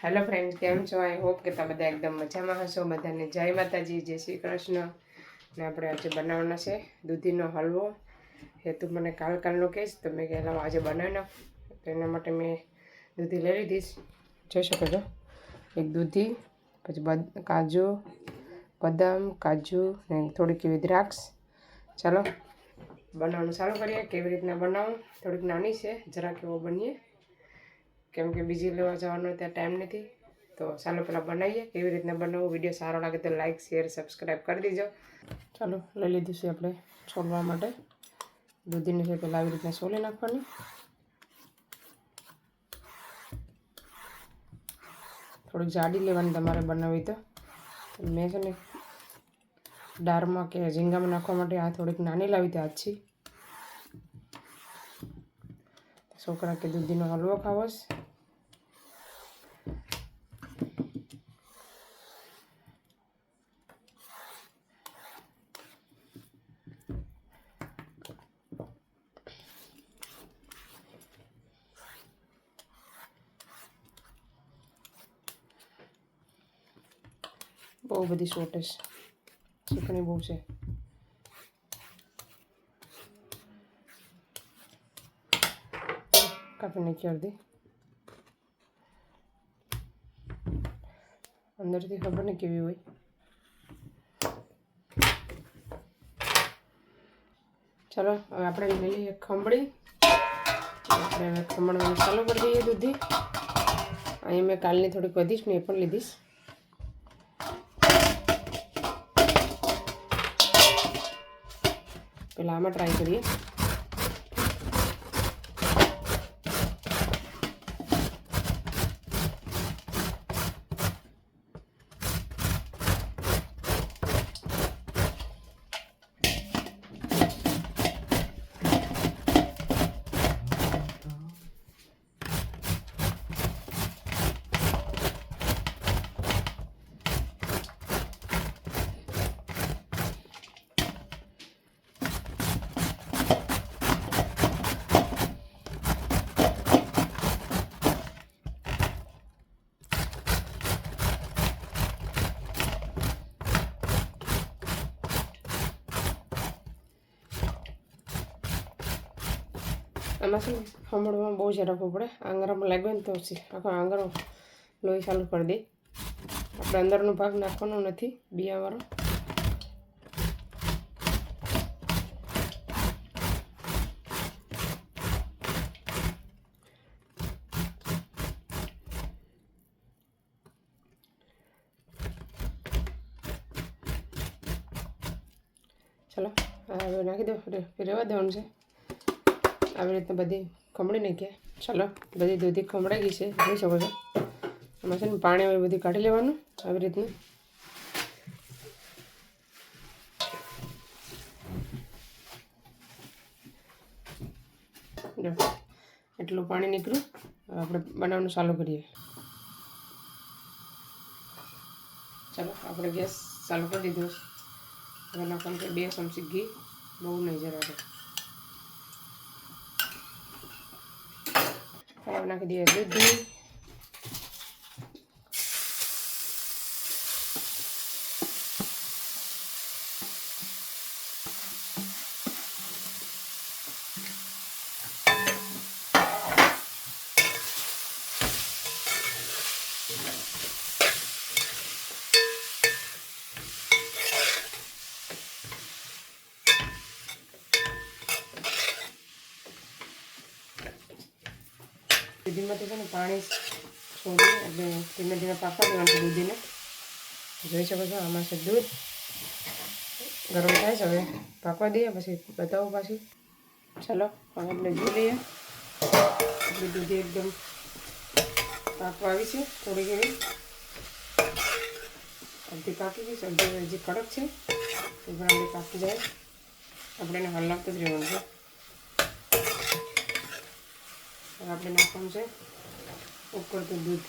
Hello friends, केम छो? I hope के તમે બધા એકદમ મજામાં હશો। બધાને જય માતાજી, જય શ્રી કૃષ્ણ। ને આપણે આજે બનાવવાનો છે દૂધીનો હલવો। હેતુ મને કાલનો કહીશ તો મેં કહેલા આજે બનાવી નાખ। તો એના માટે મેં દૂધી લઈ લીધીશ, જોઈ શકો છો। એક દૂધી, પછી કાજુ, બદામ, કાજુ ને થોડીક એવી દ્રાક્ષ। ચાલો બનાવવાનું ચાલુ કરીએ। કેવી રીતના બનાવું, થોડીક નાની છે, જરાક એવો બનીએ કેમ કે બીજી લેવા જવાનો ત્યાં ટાઈમ નથી। તો ચાલો પહેલાં બનાવીએ કેવી રીતના બનાવવું। વિડીયો સારો લાગે તો લાઇક, શેર, સબસ્ક્રાઈબ કરી દેજો। ચાલો લઈ લીધું છે આપણે છોલવા માટે દૂધીને છે, પહેલાં આવી રીતના છોલી નાખવાની। થોડીક જાડી લેવાની તમારે બનાવવી તો। મેં છે ને દાળમાં કે ઝીંગામાં નાખવા માટે આ થોડીક નાની લાવી હતી આછી। છોકરા કે દૂધીનો હલવો ખાવો છે। બહુ બધી શોર્ટેજ, ચીકણી બહુ છે। કાપી નાખી અડધી, અંદરથી ખબર નહીં કેવી હોય। ચાલો હવે આપણે લઈ લઈએ ખમણી। આપણે હવે ખમણવાનું ચાલુ કરી દઈએ દૂધી। અહીં મેં કાલની થોડીક વધીશ ને એ પણ લીધીશ। પહેલાં આમાં ટ્રાય કરીએ। આમાં છે ને ખમણમાં બહુ જ રાખવું પડે। આંગળામાં લાગ્યો ને તો આખો આંગળો લોહી ચાલુ કરી દે। આપણે અંદરનો ભાગ નાખવાનો નથી, બિયાવાળો। ચાલો હવે નાખી દો, રહેવા દેવાનું છે। આવી રીતના બધી ખમણી નાખીએ। ચાલો બધી દૂધી ખમણાઈ ગઈ છે, જોઈ શકો છો। આમાં છે ને પાણી હવે બધી કાઢી લેવાનું આવી રીતનું। જો એટલું પાણી નીકળ્યું। આપણે બનાવવાનું ચાલુ કરીએ। ચાલો આપણે ગેસ ચાલુ કરી દીધો। હવે નાખવાનું છે 2 ચમચી ઘી, બહુ નહીં જરાક। હવે નાખી દઈએ દૂધી। દૂધીમાંથી છે ને પાણી છોડી એટલે ધીમે ધીમે પાકવા દેવાનું દૂધીને। જોઈ શકો છો આમાં છે દૂધ ગરમ થાય છે। હવે પાકવા દઈએ પછી બતાવું પાછી। ચાલો હવે આપણે જોઈ લઈએ। આપણી દૂધી એકદમ પાકવા આવી છે, થોડીક એવી અડધી પાકી ગઈ છે, અડધી હજી કડક છે। તો બરાબર પાકી જાય આપણે એને હલાવતું જ રહેવાનું છે। આપણે નાખવાનું છે ઉકળતું દૂધ।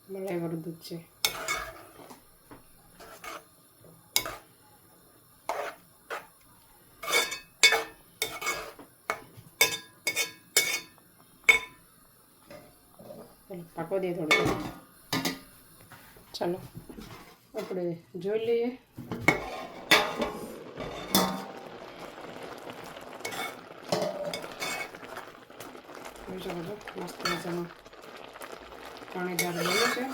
મલાઈવાળું દૂધ છે। પાકવા દઈએ થોડું. ચાલો આપણે જોઈ લઈએ. જોઈ શકો છો મસ્ત મજાનું પાણીદાર બન્યું છે.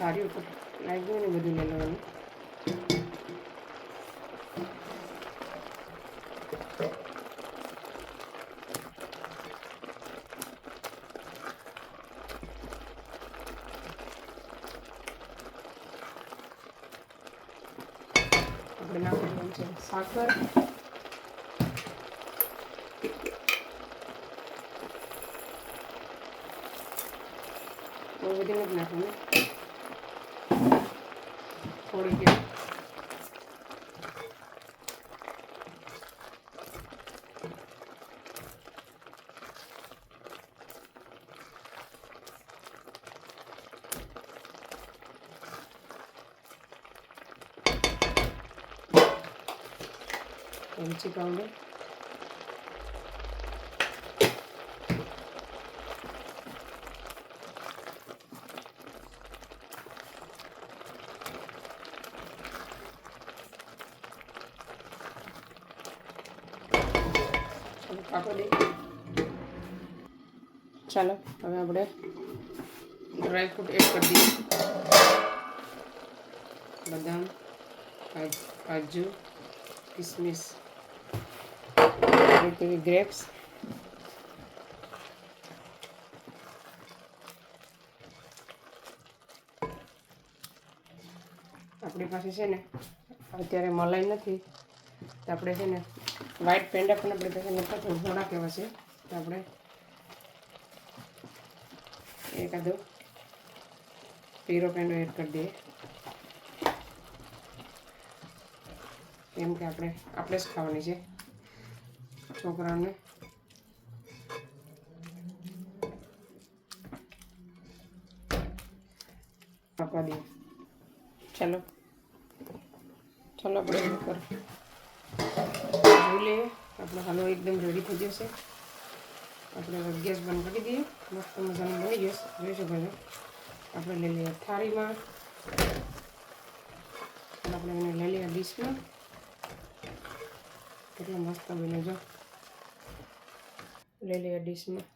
થાળી ઉપર લાગ્યું ને બધું લઈ લેવાનું. આપણે નાખી દેવાનું છે સાકર. બહુ બધી નથી નાખવાનું, થોડી કે એલચી પાવડર, પાકો દે. ચાલો હવે આપણે ડ્રાયફ્રૂટ એડ કરી દઈએ. બદામ, કાજુ, કિસમિસ, ગ્રેપ્સ, આપણી પાસે છે ને અત્યારે મલાઈ નથી તો આપણે છે ને વ્હાઈટ પેંડા પણ આપણી પાસે નથી, થોડાક એવા છે તો આપણે એકાદો પીરો પેંડો એડ કરી દઈએ. કેમ કે આપણે જ ખાવાની છે છોકરાઓને. આપવા દઈએ. ચાલો આપણે ઉપર જોઈ લઈએ. આપણો હલવો એકદમ રેડી થઈ જશે. આપણે ગેસ બંધ કરી દઈએ. મસ્ત મજાનું બની ગયો જોઈ શકો છો. આપણે લઈ લઈએ થાળીમાં, આપણે એને લઈ લઈએ ડીશમાં. કેટલો મસ્ત બન્યો જો. લઈ લઈએ ડીશમાં.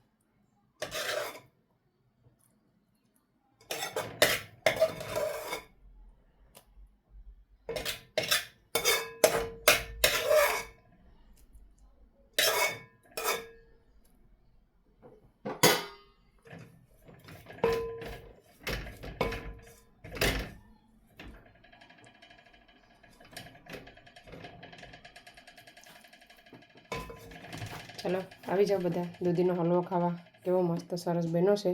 ચાલો આવી જાઓ બધા દૂધીનો હલવો ખાવા. કેવો મસ્ત સરસ બન્યો છે.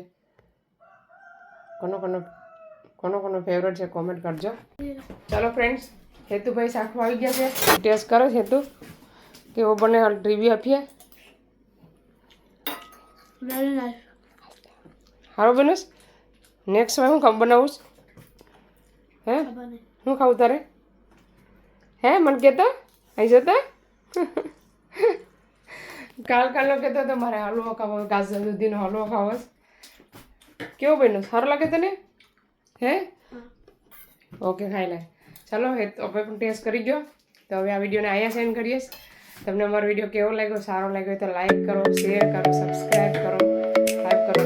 કોનો ફેવરેટ છે કોમેન્ટ કરજો. ચાલો ફ્રેન્ડ્સ, હેતુભાઈ શાકમાં આવી ગયા છે. ટેસ્ટ કરો હેતુ, કેવો બને રિવ્યુ આપીએ. સારું બન્યું. નેક્સ્ટ વાર હું બનાવું? હે શું ખાવું તારે? હે મને કહેતો અહીં જતા કાલનો કહેતો હતો મારે હલવો ખાવો, ગાજર દૂધીનો હલવો ખાવો. કેવો બન્યો? સારો લાગે તને? હે ઓકે ખાઈ લે. ચાલો હવે પણ ટેસ્ટ કરી ગયો. તો હવે આ વિડીયોને અહીંયા સેન્ડ કરીએ. તમને અમારો વિડીયો કેવો લાગ્યો, સારો લાગ્યો તો લાઈક કરો, શેર કરો, સબસ્ક્રાઈબ કરો, લાઈક કરો.